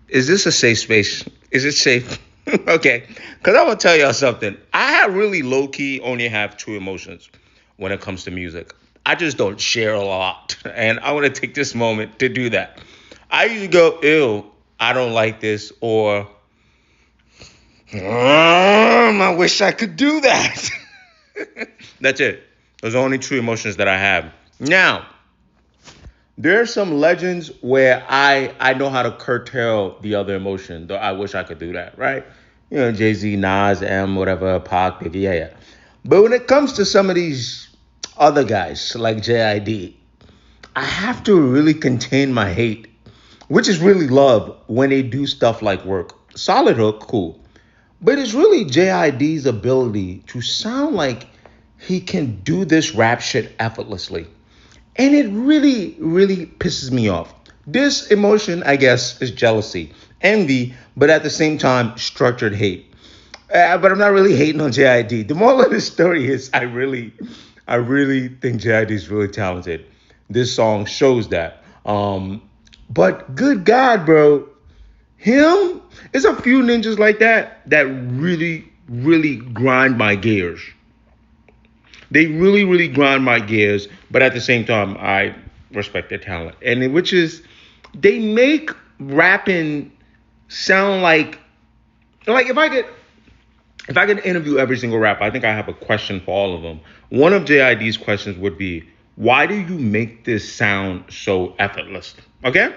Is this a safe space? Is it safe? Okay, because I'm gonna tell y'all something. I have really low key only have two emotions when it comes to music. I just don't share a lot, and I want to take this moment to do that. I usually go, "Ew, I don't like this," or I wish I could do that." That's it. Those are only two emotions that I have. Now, there are some legends where I know how to curtail the other emotion. Though I wish I could do that, right? You know, Jay Z, Nas, M, whatever, Pac, Biggie, yeah, yeah. But when it comes to some of these other guys like JID, I have to really contain my hate, which is really love when they do stuff like work. Solid hook, cool. But it's really JID's ability to sound like he can do this rap shit effortlessly. And it really, really pisses me off. This emotion, I guess, is jealousy, envy, but at the same time, structured hate. But I'm not really hating on JID. The moral of the story is I really think JID is really talented. This song shows that. But good God, bro, him, there's a few ninjas like that really, really grind my gears. They really, really grind my gears, but at the same time, I respect their talent. Which is, they make rapping sound like if I could interview every single rapper, I think I have a question for all of them. One of JID's questions would be, why do you make this sound so effortless? Okay?